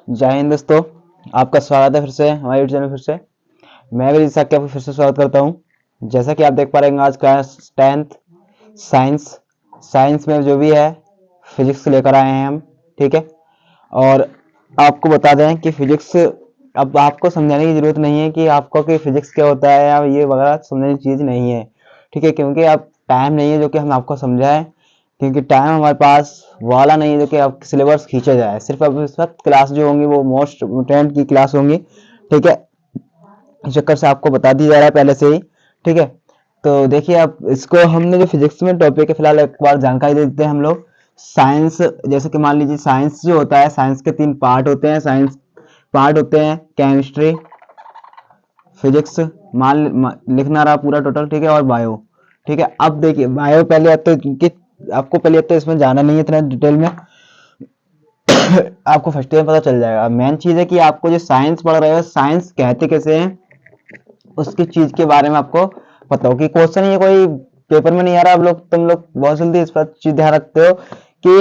जय हिंद दोस्तों, आपका स्वागत है फिर से हमारे यूट्यूब चैनल। फिर से मैं भी आपका फिर से स्वागत करता हूं। जैसा कि आप देख पा रहे हैं, आज क्लास 10th साइंस साइंस में जो भी है फिजिक्स लेकर आए हैं हम। ठीक है, और आपको बता दें कि फिजिक्स अब आपको समझाने की जरूरत नहीं है कि आपको कि फिजिक्स क्या होता है या ये वगैरह समझने की चीज नहीं है। ठीक है, क्योंकि अब टाइम नहीं है जो कि हम आपको समझाएं, क्योंकि टाइम हमारे पास वाला नहीं है जो कि अब सिलेबस खींचा जाए। सिर्फ अब इस वक्त क्लास जो होंगी वो मोस्ट इम्पोर्टेंट की क्लास होंगी। ठीक है, इस चक्कर से आपको बता दिया जा रहा है पहले से ही। ठीक है, तो देखिए आप इसको हमने जो फिजिक्स में टॉपिक है फिलहाल एक बार जानकारी दे देते हैं हम लोग। साइंस, जैसे कि मान लीजिए साइंस जो होता है, साइंस के 3 पार्ट होते हैं। साइंस पार्ट होते हैं केमिस्ट्री, फिजिक्स लिखना रहा पूरा टोटल। ठीक है, और बायो। ठीक है, अब देखिए बायो पहले तो कि आपको पहले तो इसमें जाना नहीं है इतना डिटेल में आपको फर्स्ट ईयर में पता चल जाएगा। मेन चीज है कि आपको जो साइंस पढ़ रहे हो, साइंस कहते कैसे हैं उसकी चीज के बारे में आपको पता हो। कि क्वेश्चन ये कोई पेपर में नहीं आ रहा। आप लोग तुम लोग बहुत जल्दी इस पर चीज ध्यान रखते हो कि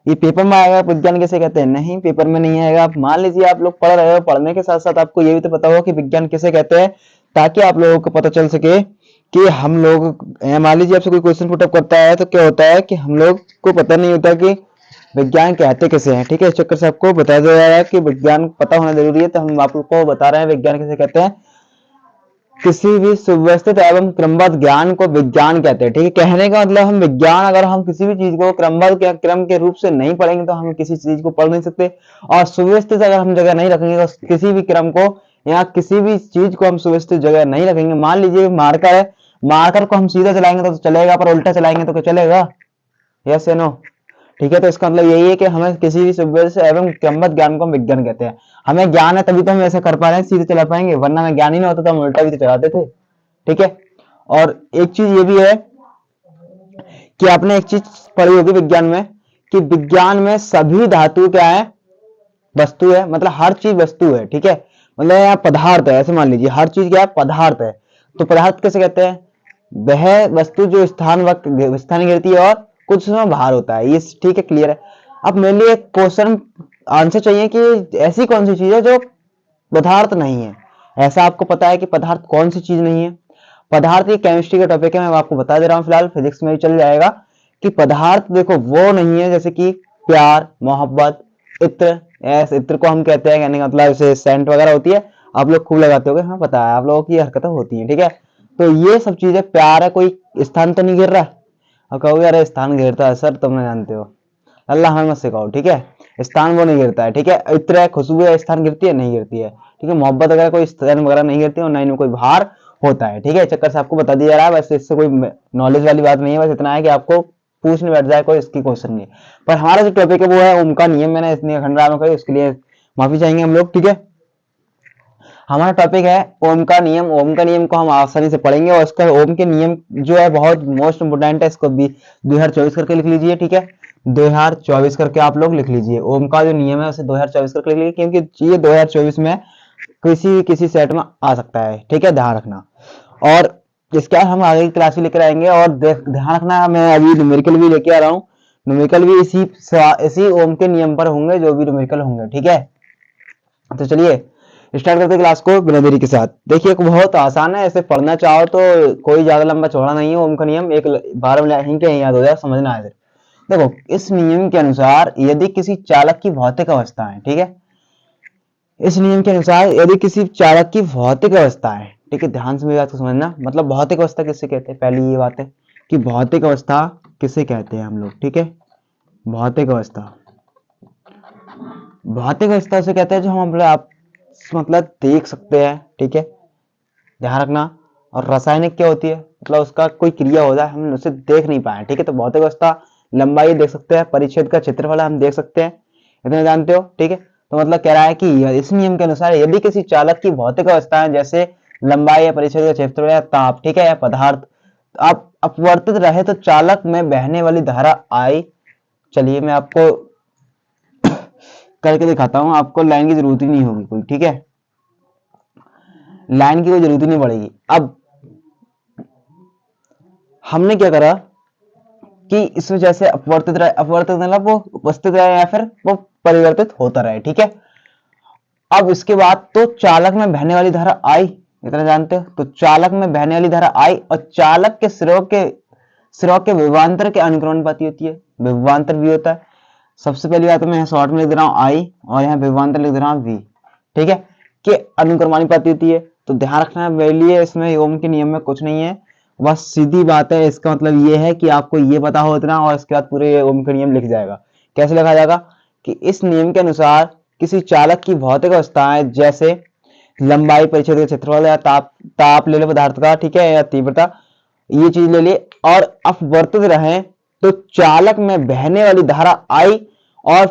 ये पेपर में आएगा, विज्ञान किसे कहते हैं। नहीं, पेपर में नहीं आएगा। आप मान लीजिए आप लोग पढ़ रहे हो, पढ़ने के साथ साथ आपको ये भी तो पता होगा कि विज्ञान किसे कहते हैं, ताकि आप लोगों को पता चल सके कि हम लोग मान लीजिए आपसे कोई क्वेश्चन पुटअप करता है तो क्या होता है कि हम लोग को पता नहीं होता कि विज्ञान कहते कैसे हैं। ठीक है, इस चक्कर से आपको बता दिया जा रहा है कि विज्ञान पता होना जरूरी है। तो हम आपको बता रहे हैं विज्ञान किसे कहते हैं। किसी भी सुव्यवस्थित एवं क्रमबद्ध ज्ञान को विज्ञान कहते हैं। ठीक है, कहने का मतलब हम विज्ञान, अगर हम किसी भी चीज को क्रमबद्ध या क्रम के रूप से नहीं पढ़ेंगे तो हम किसी चीज को पढ़ नहीं सकते। और सुव्यवस्थित अगर हम जगह नहीं रखेंगे तो किसी भी क्रम को या किसी भी चीज को हम सुव्यवस्थित जगह नहीं रखेंगे। मान लीजिए मार्कर है, मार्कर को हम सीधा चलाएंगे तो चलेगा, पर उल्टा चलाएंगे तो क्या चलेगा? यस या नो? ठीक है, तो इसका मतलब यही है कि हमें किसी भी सुव्यवस्थित एवं क्रमबद्ध ज्ञान को हम विज्ञान कहते हैं। हमें ज्ञान है तभी तो हम ऐसा कर पा रहे हैं, सीधे चला पाएंगे, वरना हमें ज्ञान ही नहीं होता तो हम उल्टा भी तो चलाते थे। ठीक है, और एक चीज ये भी है कि आपने एक चीज पढ़ी होगी विज्ञान में कि विज्ञान में सभी धातु क्या है? वस्तु है। मतलब हर चीज वस्तु है। ठीक है, मतलब यहाँ पदार्थ है, ऐसे मान लीजिए हर चीज क्या है? पदार्थ है। तो पदार्थ कैसे कहते हैं? वह वस्तु जो स्थान गिरती है और कुछ समय बाहर होता है। ये ठीक है, क्लियर है। अब मेरे लिए एक क्वेश्चन आंसर चाहिए कि ऐसी कौन सी चीज है जो पदार्थ नहीं है। ऐसा आपको पता है कि पदार्थ कौन सी चीज नहीं है? पदार्थ ये केमिस्ट्री का टॉपिक है, मैं आपको बता दे रहा हूँ। फिलहाल फिजिक्स में भी चल जाएगा कि पदार्थ देखो वो नहीं है जैसे कि प्यार, मोहब्बत, इत्र। ऐसे इत्र को हम कहते हैं, कहने का मतलब जैसे सेंट वगैरह होती है, आप लोग खूब लगाते होगे, हाँ पता है आप लोगों की हरकतें होती है। ठीक है, तो ये सब चीजें, प्यार है, कोई स्थान तो नहीं गिर रहा। और कहोगे अरे स्थान गिरता है सर, तुम नहीं जानते हो, अल्लाह हमें मत सिखाओ। ठीक है, स्थान वो नहीं गिरता है। ठीक है, इत्र है, खुशबू है, स्थान गिरती है? नहीं गिरती है। ठीक है, मोहब्बत वगैरह कोई स्थान वगैरह नहीं गिरती है, और ना ही कोई भार होता है। ठीक है, चक्कर से आपको बता दिया जा रहा है। वैसे इससे कोई नॉलेज वाली बात नहीं है, बस इतना है कि आपको पूछने बैठ जाए कोई इसकी क्वेश्चन नहीं। पर हमारा जो टॉपिक है वो है ओम का नियम। मैंने इतनी खंडरा में कही, उसके लिए माफी चाहेंगे हम लोग। ठीक है, हमारा टॉपिक है ओम का नियम। ओम का नियम को हम आसानी से पढ़ेंगे, और इसका ओम के नियम जो है बहुत मोस्ट इंपोर्टेंट है। इसको भी 2024 करके लिख लीजिए। ठीक है, 2024 करके आप लोग लिख लीजिए। ओम का जो नियम है उसे 2024 करके लिख लीजिए, क्योंकि ये 2024 में किसी सेट में आ सकता है। ठीक है, ध्यान रखना। और इसके बाद हम आगे की क्लास भी लेकर आएंगे। और ध्यान रखना, मैं अभी न्यूमेरिकल भी लेके आ रहा हूँ। न्यूमेरिकल भी इसी ओम के नियम पर होंगे जो भी न्यूमेरिकल होंगे। ठीक है, तो चलिए स्टार्ट करते क्लास को बिना देरी के साथ। देखिए बहुत आसान है, ऐसे पढ़ना चाहो तो कोई ज्यादा लंबा चौड़ा नहीं है। ओम का नियम एक 12 लाइन के याद हो जाए, समझना है। देखो, इस नियम के अनुसार यदि किसी चालक की भौतिक अवस्था है, ठीक है, इस नियम के अनुसार यदि किसी चालक की भौतिक अवस्था है, ठीक है, ध्यान से मेरी बात को समझना। मतलब भौतिक अवस्था किसे कहते हैं? पहली ये बात है कि भौतिक अवस्था किसे कहते हैं हम लोग। ठीक है, भौतिक अवस्था, भौतिक अवस्था से कहते हैं जो हम आप मतलब देख सकते हैं। ठीक है, ध्यान रखना। और रासायनिक क्या होती है? मतलब उसका कोई क्रिया हो जाए, हम उसे देख नहीं पाए। ठीक है, तो भौतिक अवस्था लंबाई देख सकते हैं, परिच्छेद का क्षेत्रफल हम देख सकते हैं, इतना जानते हो। ठीक है, तो मतलब कह रहा है कि इस नियम के अनुसार यदि किसी चालक की भौतिक अवस्था है, जैसे लंबाई या परिच्छेद का क्षेत्रफल या ताप, ठीक है, या पदार्थ आप अपवर्तित रहे तो चालक में बहने वाली धारा आई। चलिए मैं आपको करके दिखाता हूं, आपको लाइन की जरूरत ही नहीं होगी कोई। ठीक है, लाइन की कोई जरूरत ही नहीं पड़ेगी। अब हमने क्या करा कि इसमें जैसे अपवर्तित रहे, अपवर्तित मतलब वो उपस्थित रहे या फिर वो परिवर्तित होता रहे। ठीक है, अब इसके बाद तो चालक में बहने वाली धारा आई, इतना जानते हो। तो चालक में बहने वाली धारा आई और चालक के सिरों के विभवांतर के अनुक्रमणित होती है, विभवांतर भी होता है। सबसे पहली बात तो मैं शॉर्ट में लिख दे रहा हूँ आई और यहाँ विभवांतर लिख दे रहा हूँ वी, ठीक है, कि अनुक्रमानुपाती होती है। तो ध्यान रखना है, इसमें ओम के नियम में कुछ नहीं है, बस सीधी बात है। इसका मतलब ये है कि आपको ये पता हो इतना और इसके बाद पूरे ओम का नियम लिख जाएगा। कैसे लिखा जाएगा कि इस नियम के अनुसार किसी चालक की भौतिक अवस्थाएं जैसे लंबाई, परिच्छेद का क्षेत्रफल या ताप ले लो पदार्थ का, ठीक है, या तीव्रता, ये चीज ले ली और अपवर्तित रहे तो चालक में बहने वाली धारा आई और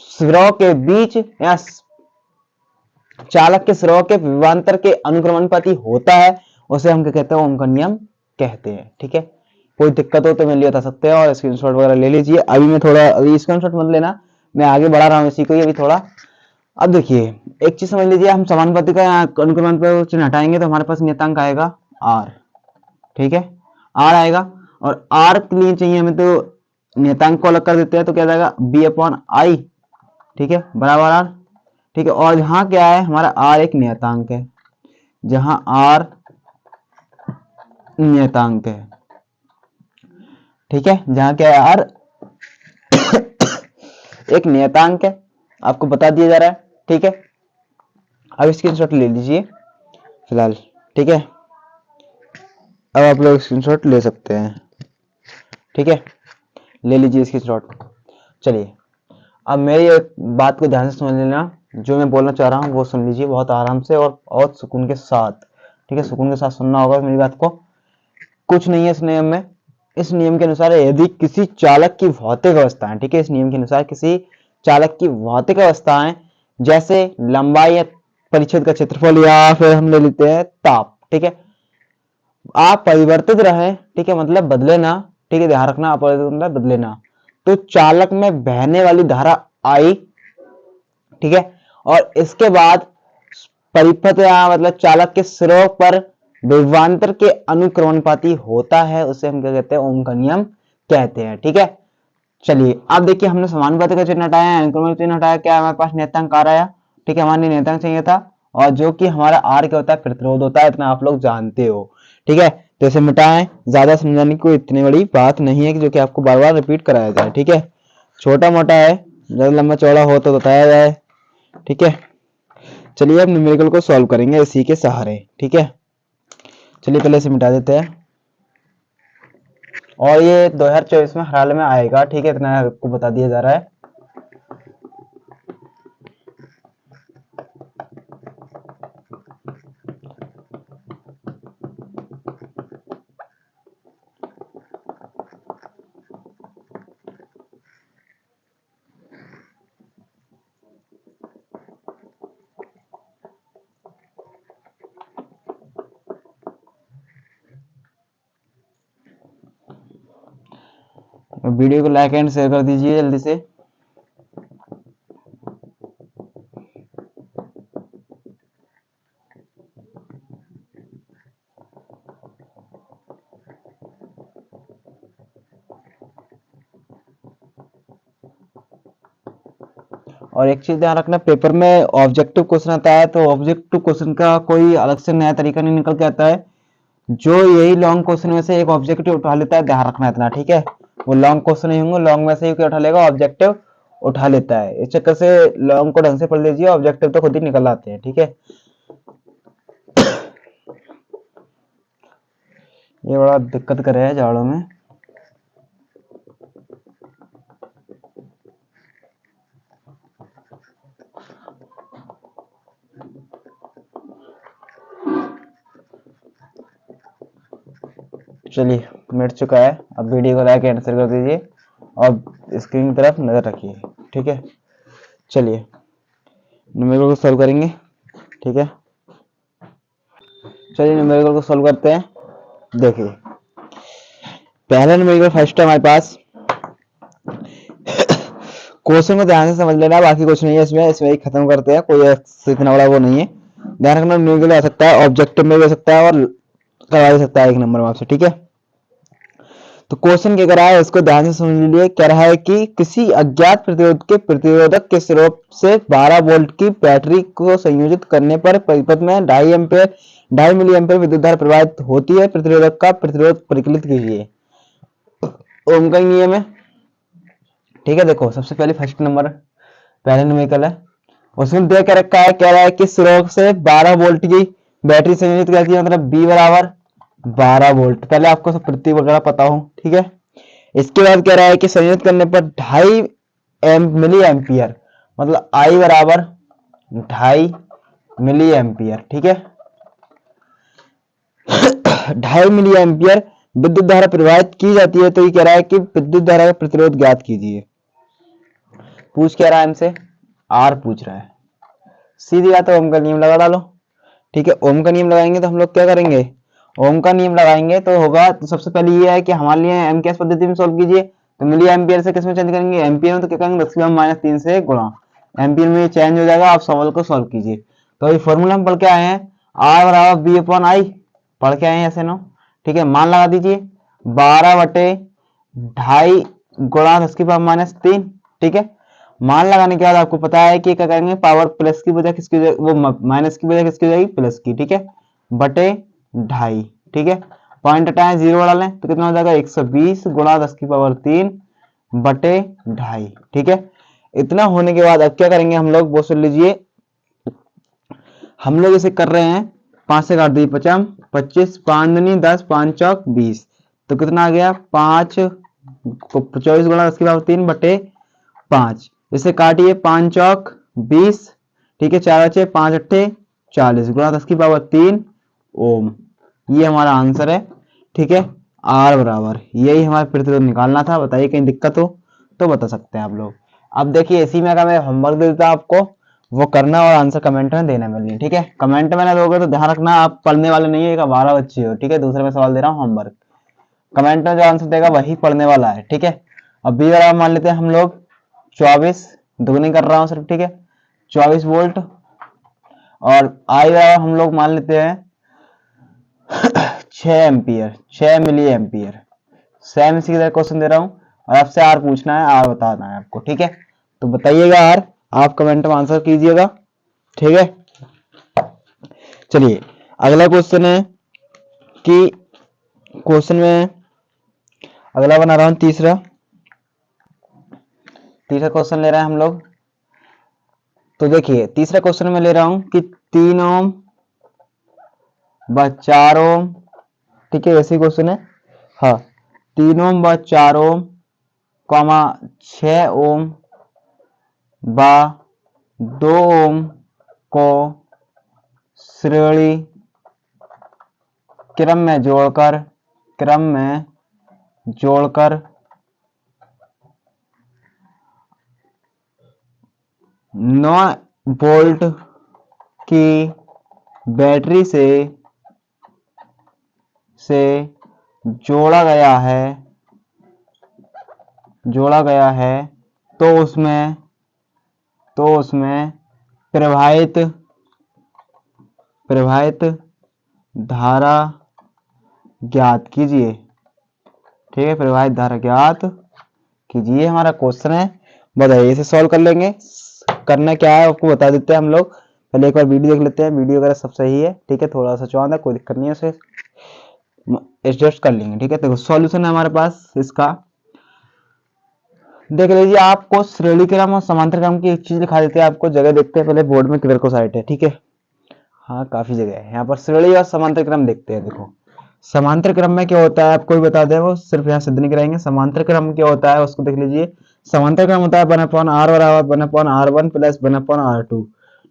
सिरों के बीच या चालक के सिरों के विभवांतर के अनुक्रमणित होता है, उसे हम क्या कहते हैं, ओम का नियम कहते हैं, ठीक है। कोई दिक्कत हो तो मेरे लिए बता सकते हैं और स्क्रीनशॉट वगैरह ले लीजिए। अभी स्क्रीनशॉट मत लेना, मैं आगे बढ़ा रहा हूँ इसी को ही अभी थोड़ा। अब देखिए एक चीज समझ लीजिए, हम समानुपाती का अनुक्रमण चिन्ह हटाएंगे तो हमारे पास नियतांक आएगा आर, ठीक है, आर आएगा और आर के लिए चाहिए हमें तो नियतांक को अलग कर देते हैं, तो क्या जाएगा बी अपॉन आई, ठीक है, बराबर आर, ठीक है। और यहाँ क्या है, हमारा आर एक नियतांक है, जहां आर नियतांक है, ठीक है, जहां क्या है आर एक नियतांक है, आपको बता दिया जा रहा है, ठीक है। अब स्क्रीनशॉट ले लीजिए फिलहाल, ठीक है, अब आप लोग स्क्रीनशॉट ले सकते हैं, ठीक है, ले लीजिए स्क्रीनशॉट। चलिए अब मेरी एक बात को ध्यान से समझ लेना, जो मैं बोलना चाह रहा हूँ वो सुन लीजिए बहुत आराम से और बहुत सुकून के साथ, ठीक है, सुकून के साथ सुनना होगा मेरी बात को। कुछ नहीं है इस नियम में। इस नियम के अनुसार यदि किसी चालक की भौतिक अवस्थाएं, ठीक है, इस नियम के अनुसार किसी चालक की भौतिक अवस्थाएं जैसे लंबाई या परिच्छेद का क्षेत्रफल या फिर हम ले लेते हैं ताप, ठीक है, आप परिवर्तित रहे, ठीक है, मतलब बदले ना, ठीक है, ध्यान रखना, अपरिवर्तित मतलब बदले ना, तो चालक में बहने वाली धारा आई, ठीक है, और इसके बाद परिपथ या मतलब चालक के सिरों पर विभवांतर के अनुक्रमणित होता है, उसे हम क्या कहते हैं, ओम का नियम कहते हैं, ठीक है। चलिए अब देखिए हमने समानुपाती का चिन्ह हटाया, अनुक्रमण चिन्ह हटाया, क्या हमारे पास नियतांक आ आया, ठीक है, हमारे नियतांक चाहिए था और जो कि हमारा आर क्या होता है, प्रतिरोध होता है, इतना आप लोग जानते हो, ठीक है। तो इसे मिटाएं, ज्यादा समझाने की कोई इतनी बड़ी बात नहीं है कि जो कि आपको बार बार रिपीट कराया जाए, ठीक है, छोटा मोटा है, ज्यादा लंबा चौड़ा हो तो बताया जाए, ठीक है। चलिए अब न्यूमेरिकल को सॉल्व करेंगे इसी के सहारे, ठीक है। चलिए पहले इसे मिटा देते हैं और ये 2024 में हर हाल में आएगा, ठीक है, इतना आपको बता दिया जा रहा है। वीडियो को लाइक एंड शेयर कर दीजिए जल्दी से। और एक चीज ध्यान रखना, पेपर में ऑब्जेक्टिव क्वेश्चन आता है तो ऑब्जेक्टिव क्वेश्चन का कोई अलग से नया तरीका नहीं निकल के आता है, जो यही लॉन्ग क्वेश्चन में से एक ऑब्जेक्टिव उठा लेता है, ध्यान रखना इतना, ठीक है। वो लॉन्ग क्वेश्चन नहीं होंगे, लॉन्ग में से ही क्या उठा लेगा, ऑब्जेक्टिव उठा लेता है। इस चक्कर से लॉन्ग को ढंग से पढ़ लीजिए, ऑब्जेक्टिव तो खुद ही निकल आते हैं, ठीक है। ये बड़ा दिक्कत कर रहा है जाड़ों में। चलिए मिट चुका है, अब वीडियो को लाइक एंड शेयर कर दीजिए और स्क्रीन की तरफ नजर रखिए, ठीक है। चलिए न्यूमेरिकल को सॉल्व करेंगे, ठीक है। चलिए न्यूमेरिकल को सॉल्व करते हैं। देखिए पहला न्यूमेरिकल फर्स्ट है हमारे पास, क्वेश्चन को ध्यान से समझ लेना, बाकी कुछ नहीं है इसमें ही खत्म करते हैं, कोई इतना बड़ा वो नहीं है। ध्यान रखना न्यूमेरिकल आ सकता है, ऑब्जेक्टिव में भी आ सकता है और करवा भी सकता है एक नंबर में आपसे, ठीक है। तो क्वेश्चन क्या कर रहा है उसको ध्यान से समझ लीजिए। कह रहा है कि किसी अज्ञात प्रतिरोध के प्रतिरोधक के स्रोत से 12 वोल्ट की बैटरी को संयोजित करने पर परिपथ में 2.5 मिली एम्पीयर विद्युत धारा प्रवाहित होती है। प्रतिरोधक का प्रतिरोध परिकलित कीजिए। ओम का नियम है, ठीक है। देखो सबसे पहले फर्स्ट नंबर पहले न्यूमेरिकल है, उसमें दिया क्या रखा है, कह रहा है कि स्रोत से 12 वोल्ट की बैटरी संयोजित करती है, मतलब बी बराबर 12 वोल्ट। पहले आपको सब प्रतीक वगैरह पता हो, ठीक है। इसके बाद कह रहा है कि संयोजित करने पर 2.5 मिली एम्पियर, मतलब आई बराबर 2.5 मिली एम्पियर, ठीक है। 2.5 मिली एम्पियर विद्युत धारा प्रवाहित की जाती है। तो ये कह रहा है कि विद्युत धारा का प्रतिरोध ज्ञात कीजिए। पूछ क्या रहा है हमसे, आर पूछ रहा है। सीधी बात है, ओम का नियम लगा डालो, ठीक है। ओम का नियम लगाएंगे तो हम लोग क्या करेंगे, ओम का नियम लगाएंगे तो होगा, तो सबसे पहले ये है कि हमारे लिए एम के पद्धति में सोल्व कीजिए। तो मिली एम्पियर से किसमें चेंज करेंगे, एम्पियर में। तो क्या करेंगे 10⁻³ से गुणा, एम्पियर में ये चेंज हो जाएगा। आप सवाल को सॉल्व कीजिए। तो ये फॉर्मूला हम पढ़ के आए हैं, आर बराबर बी अपॉन आई, पढ़ के आए हैं ऐसे नो, ठीक है। मान लगा दीजिए 12/2.5 गुणा 10⁻3, ठीक है। मान लगाने के बाद आपको पता है कि क्या करेंगे, पावर प्लस की बजाय किसकी, वो माइनस की बजाय किसकी हो जाएगी, प्लस की, ठीक है, बटे 2.5, ठीक है। पॉइंट हटाएं, जीरो डालें तो कितना हो जाएगा 120 गुणा 10⁻3 बटे 2.5, ठीक है। इतना होने के बाद अब क्या करेंगे हम लोग, वो सुन लीजिए। हम लोग इसे कर रहे हैं 5 से काट दीजिए, 50, 25, 5 दूनी 10, 5 चौक 20, तो कितना आ गया 5 24 गुणा 10⁻3 बटे 5। इसे काटिए, 5 चौक 20, ठीक है, 4 बचे 5 अट्ठे 40 गुणा 10⁻3 ओम। ये हमारा आंसर है, ठीक है। आर बराबर, यही हमारा प्रतिरोध निकालना था। बताइए कहीं दिक्कत हो तो बता सकते हैं आप लोग। अब देखिए इसी में अगर मैं होमवर्क देता हूं आपको, वो करना और आंसर कमेंट में देना मेरे लिए, ठीक है। कमेंट में ना दोगे तो ध्यान रखना आप पढ़ने वाले नहीं है, 12 बच्चे हो, ठीक है। दूसरे में सवाल दे रहा हूँ होमवर्क, कमेंट में जो आंसर देगा वही पढ़ने वाला है, ठीक है। अब बी बराबर मान लेते हैं हम लोग 24, दुगनी कर रहा हूं सिर्फ, ठीक है, 24 वोल्ट। और आई बराबर हम लोग मान लेते हैं 6 एम्पियर, 6 मिली एम्पियर। सेम इसी तरह क्वेश्चन दे रहा हूं और आपसे आर पूछना है, आर बताना है आपको, ठीक है। तो बताइएगा आर, आप कमेंट में आंसर कीजिएगा, ठीक है। चलिए अगला क्वेश्चन है कि क्वेश्चन में अगला बना रहा हूं, तीसरा क्वेश्चन ले रहे हैं हम लोग। तो देखिए तीसरा क्वेश्चन में ले रहा हूं कि 3 ओम व 4 ओम, ठीक है, ऐसे क्वेश्चन है। हाँ, 3 ओम व 4 ओम, 6 ओम व 2 ओम को श्रेणी क्रम में जोड़कर 9 वोल्ट की बैटरी से जोड़ा गया है, तो उसमें प्रवाहित धारा ज्ञात कीजिए, ठीक है। प्रवाहित धारा ज्ञात कीजिए हमारा क्वेश्चन है। बताइए इसे सॉल्व कर लेंगे। करना क्या है आपको बता देते हैं हम लोग। पहले एक बार वीडियो देख लेते हैं, वीडियो वगैरह सब सही है, ठीक है। थोड़ा सा चौंधा है, कोई दिक्कत नहीं है, उसे एडजस्ट कर लेंगे, ठीक है। देखो सॉल्यूशन है हमारे पास इसका, देख लीजिए। आपको श्रेणी क्रम और समांतर क्रम की एक चीज दिखा देते हैं, आपको जगह देखते हैं पहले बोर्ड में किधर को साइड है, ठीक है। हाँ काफी जगह है यहाँ पर। श्रेणी और समांतर क्रम देखते हैं। देखो समांतर क्रम में क्या होता है आपको भी बता दें, वो सिर्फ यहाँ सिद्ध नहीं कराएंगे। समांतर क्रम क्या होता है उसको देख लीजिए। समांतर क्रम होता है 1/r बराबर 1/r1 प्लस 1/r2,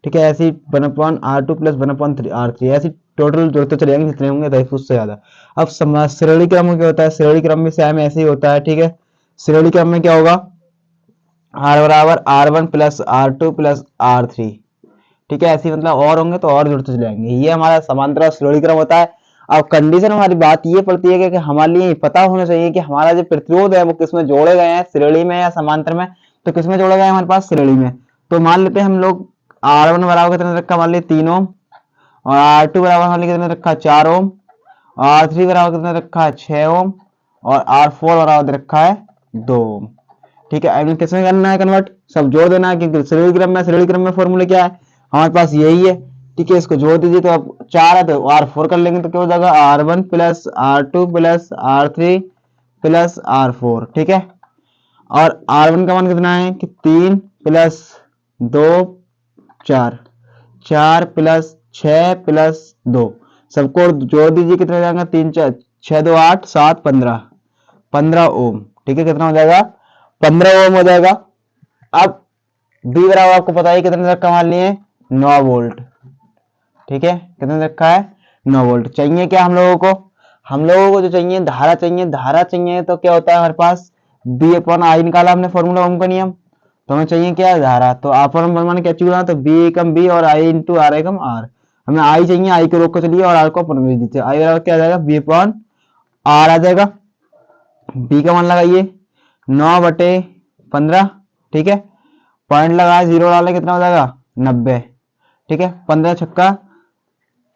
ठीक है। ऐसी 1/r2 प्लस 1/r3, ऐसी टोटल जोड़ते चले जाएंगे जितने होंगे 10 उससे ज्यादा। अब श्रेणी क्रम में क्या होता है, श्रेणी क्रम में सेम ऐसे ही होता है, ठीक है। श्रेणी क्रम में क्या होगा, r बराबर r1 plus r2 plus r3, ठीक है। ऐसे मतलब और होंगे तो और जुड़ते चले जाएंगे। ये हमारा समांतर और श्रेणी क्रम होता है। अब कंडीशन हमारी बात ये पड़ती है कि हमारे लिए पता होना चाहिए कि हमारा जो प्रतिरोध है वो किसमें जोड़े गए हैं, श्रेणी में या समांतर में। तो किसमें जोड़े गए हैं हमारे पास, श्रेणी में। तो मान लेते हैं हम लोग R1 बराबर कितना रखा, मान लीजिए 3 ओम, और R2 बराबर मान लीजिए कितना रखा 4 ओम, और R3 बराबर कितना रखा 6 ओम, और R4 बराबर दे रखा है 2 ओम। ठीक है, अब किसमें करना है कन्वर्ट, सब जोड़ देना है क्योंकि श्रेणी क्रम में फॉर्मूला क्या है हमारे पास यही है। ठीक है, इसको जोड़ दीजिए तो अब 4 है तो R4 कर लेंगे तो क्या हो जाएगा R1 plus R2 plus R3 plus R4। ठीक है, और R1 का मान कितना है कि 3 प्लस 2 4, 4 प्लस 6 प्लस 2, सबको जोड़ दीजिए कितना हो जाएगा 3 4 6 2 8 7 15, 15 ओम। ठीक है, कितना हो जाएगा 15 ओम हो जाएगा। अब बी बराबर आपको पता है कितने तक का मान लिए 9 वोल्ट। ठीक है, कितने रखा है 9 वोल्ट। चाहिए क्या हम लोगों को जो चाहिए धारा चाहिए, धारा चाहिए तो क्या होता है हमारे पास बी अपॉन आई निकाला हमने फॉर्मूला ओम का नियम, तो हमें चाहिए क्या धारा, तो अपन मनमाने क्या चुना तो बी एकम बी और आई इंटू आर एकम आर। हमें आई चाहिए, आई को रोक को चलिए और आर को अपन भेज दीजिए, आई बराबर क्या आ जाएगा बी अपॉन आर आ जाएगा। बी का मान लगाइए 9/15। ठीक है, पॉइंट लगाए जीरो डाले कितना हो जाएगा 90। ठीक है, 15 छक्का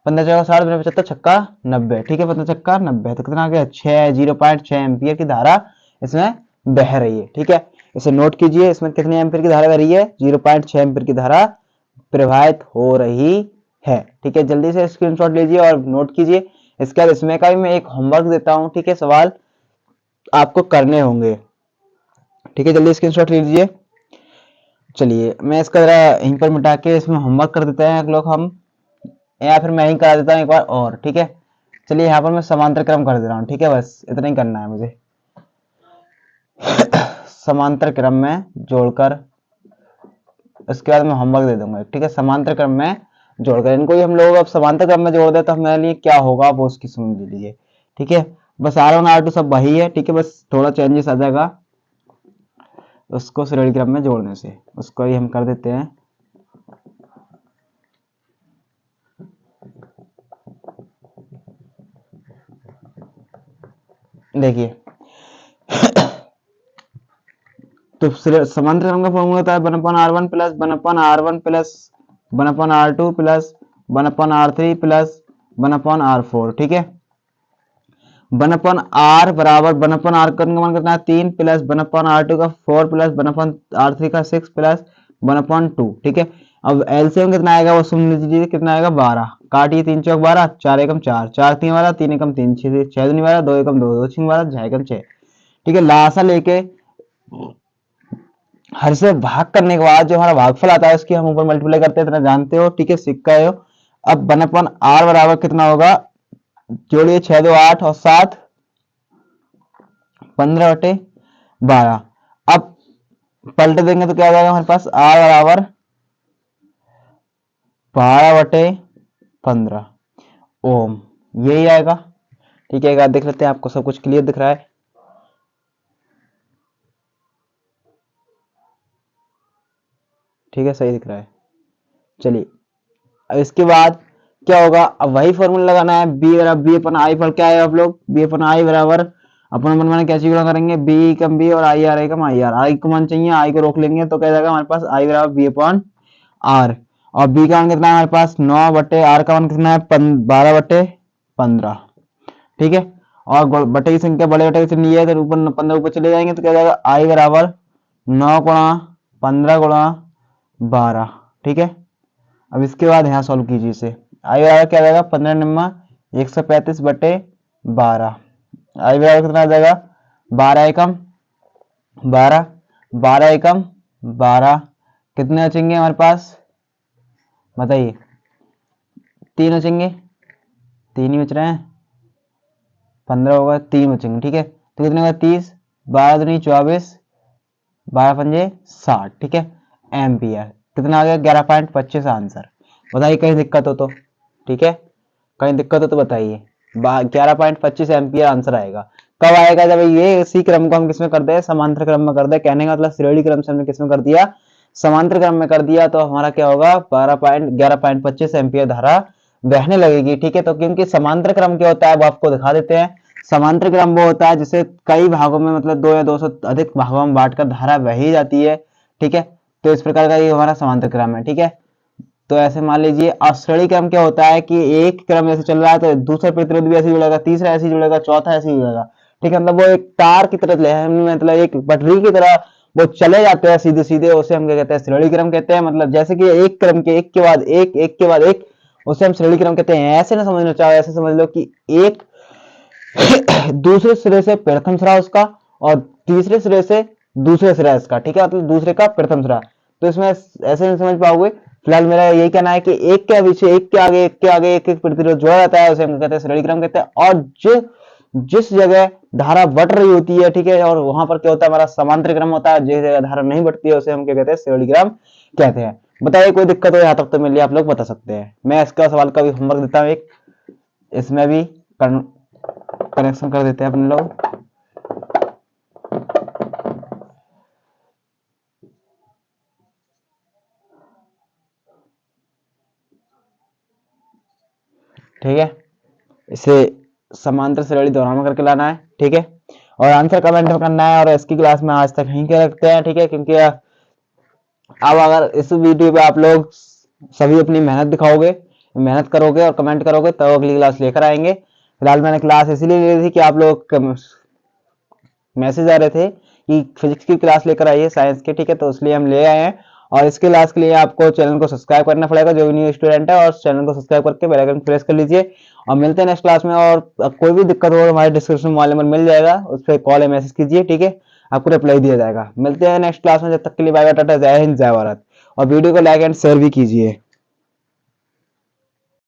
15 चौका 60 75 छक्का 90। ठीक है, 15 छक्का 90 तो कितना आ गया 0.6 एम्पियर की धारा इसमें बह रही है। ठीक है, इसे नोट कीजिए, इसमें कितने एम्पियर की धारा बह रही है 0.6 एम्पियर की धारा प्रवाहित हो रही है। ठीक है, जल्दी से स्क्रीनशॉट लीजिए और नोट कीजिए। इसके बाद इसमें का भी मैं एक होमवर्क देता हूं। ठीक है, सवाल आपको करने होंगे। ठीक है, जल्दी स्क्रीनशॉट लीजिए। चलिए मैं इसका जरा यहीं पर मिटा के इसमें होमवर्क कर देते हैं लोग हम, या फिर मैं ही करा देता हूँ एक बार और। ठीक है, चलिए यहाँ पर मैं समांतर क्रम कर दे रहा हूँ। ठीक है, बस इतना ही करना है मुझे। समांतर क्रम में जोड़कर इसके बाद मैं होमवर्क दे दूंगा। ठीक है, समांतर क्रम में जोड़कर इनको ही हम लोग अब समांतर क्रम में जोड़ दे तो हमारे लिए क्या होगा वो उसकी समझ लीजिए। ठीक है, बस R1 R2 सब वही है। ठीक है, बस थोड़ा चेंजेस आ जाएगा उसको श्रेणी क्रम में जोड़ने से, उसको ही हम कर देते हैं। देखिए तो समांतर क्रम का फॉर्मूला होता है 1/R1 plus 1/R1 plus 1/R2 plus 1/R3 plus 1/R4। ठीक है, 1/R बराबर 1/R का मान कितना है 3 प्लस 1/R2 का 4 प्लस 1/R3 का 6 प्लस 1/2। ठीक है, अब एलसीएम कितना आएगा वो सुन लीजिए, कितना आएगा 12। काटिए 3 चौक 12, 4 एकम 4, 4 3 12, 3 एकम 3, 6 दूनी 12, 2 एकम 2, 2 6 12, 6 एकम 6। ठीक है, लासा लेके हर से भाग करने के बाद जो हमारा भागफल आता है उसकी हम ऊपर मल्टीप्लाई करते हैं, इतना जानते हो। ठीक है, सिक्का है। अब 1/R बराबर कितना होगा, जोड़िए 6 2 8 और 7 15/12। अब पलट देंगे तो क्या हो जाएगा हमारे पास R बराबर 12/15 ओम, यही आएगा। ठीक है, एक बार देख लेते हैं आपको सब कुछ क्लियर दिख रहा है। ठीक है, सही दिख रहा है। चलिए अब इसके बाद क्या होगा, अब वही फॉर्मूला लगाना है बी बराबर बी अपन आई पर क्या है आप लोग बी अपन आई बराबर अपन मन माने कैसे गुणा करेंगे बी कम बी और I R I come I R. आई को मान चाहिए, आई को रोक लेंगे तो क्या जाएगा हमारे पास आई बराबर बी अपॉन आर, और बी का मान कितना है हमारे पास 9/आर का मान कितना है 12/15। ठीक है, और बटे की संख्या बड़े बटे की नहीं है तो ऊपर 15 ऊपर चले जाएंगे तो क्या जाएगा आई बराबर 9 गुणा 15 गुणा 12। ठीक है, अब इसके बाद यहाँ सॉल्व कीजिए इसे। आई बराबर क्या आ जाएगा 15 निम्मा 135/12। आई बराबर कितना आ जाएगा 12 एकम 12, 12 एकम 12, कितने बचेंगे हमारे पास बताइए, 3 बचेंगे, 3 ही बच रहे हैं, 15 होगा 3 बचेंगे। ठीक है, तो कितने होगा 30, 12 दूनी 24, 12 पंजे 60। ठीक है, एम्पियर कितना आ गया 11.25 आंसर। बताइए कहीं दिक्कत हो तो। ठीक है, कहीं दिक्कत हो तो बताइए। 11.25 एम्पियर आंसर आएगा। कब आएगा जब ये इसी क्रम को हम किसमें कर दे समांतर क्रम में कर दे, कहने का मतलब श्रेणी क्रम से हमने किसमें कर दिया समांतर क्रम में कर दिया, तो हमारा क्या होगा 11.25 एम्पियर धारा बहने लगेगी। ठीक है, तो क्योंकि समांतर क्रम क्या होता है वो आपको दिखा देते हैं। समांतर क्रम वो होता है जिसे कई भागों में मतलब 2 या 2 से अधिक भागों में बांटकर धारा बही जाती है। ठीक है, तो इस प्रकार का ये हमारा समांतर क्रम है। ठीक है, तो ऐसे मान लीजिए अब श्रेणी क्रम क्या होता है कि एक क्रम ऐसे चल रहा है तो दूसरा प्रतिरोध भी ऐसे जुड़ेगा, तीसरा ऐसे जुड़ेगा, चौथा ऐसे जुड़ेगा। ठीक है, मतलब वो एक तार की तरह है, मतलब एक पटरी की तरह वो चले जाते हैं सीधे सीधे, उसे हम क्या कहते हैं, श्रेणी क्रम कहते हैं। मतलब जैसे कि एक क्रम के एक के बाद एक, एक के बाद एक, उसे हम श्रेणी क्रम कहते हैं। ऐसे ना समझना चाहो, ऐसे समझ लो कि एक दूसरे सिरे से प्रथम सिरा उसका, और तीसरे सिरे से दूसरे सिरा इसका, ठीक है, मतलब दूसरे का प्रथम सिरा। तो इसमें ऐसे नहीं समझ पाओगे। फिलहाल मेरा यही कहना है कि एक के पीछे एक के आगे एक के आगे एक एक प्रतिरोध जोड़ा जाता है, उसे हम कहते हैं श्रेणी क्रम कहते हैं। और जिस जगह धारा बट रही होती है, ठीक है, और वहां पर क्या होता है, हमारा समांतर क्रम होता है। जिस जगह धारा नहीं बढ़ती है उसे हम क्या कहते हैं, श्रेणी क्रम कहते हैं। बताइए कोई दिक्कत हो यहाँ तक तो मेरे लिए आप लोग बता सकते हैं। मैं इसका सवाल का भी होमवर्क देता हूँ एक, इसमें भी कनेक्शन कर देते हैं अपने लोग। ठीक है, इसे समांतर श्रेणी दोहराव करके लाना है, ठीक है, और आंसर कमेंट में करना है। और इसकी क्लास में आज तक यहीं के रखते हैं, ठीक है, क्योंकि अब अगर इस वीडियो पे आप लोग सभी अपनी मेहनत दिखाओगे, मेहनत करोगे और कमेंट करोगे तो अगली क्लास लेकर आएंगे। फिलहाल मैंने क्लास इसलिए ली थी कि आप लोग मैसेज आ रहे थे कि फिजिक्स की क्लास लेकर आइए, साइंस की, ठीक है, तो इसलिए हम ले आए हैं। और इसके क्लास के लिए आपको चैनल को सब्सक्राइब करना पड़ेगा, जो भी न्यू स्टूडेंट है, और चैनल को सब्सक्राइब करके बेल आइकन प्रेस कर लीजिए। और मिलते हैं नेक्स्ट क्लास में। और कोई भी दिक्कत हो हमारे डिस्क्रिप्शन में मोबाइल नंबर मिल जाएगा, उस पर कॉल या मैसेज कीजिए, ठीक है, आपको रिप्लाई दिया जाएगा। मिलते हैं नेक्स्ट क्लास में, जब तक के लिए बाय बाय, टाटा, जय हिंद, जय भारत। और वीडियो को लाइक एंड शेयर भी कीजिए।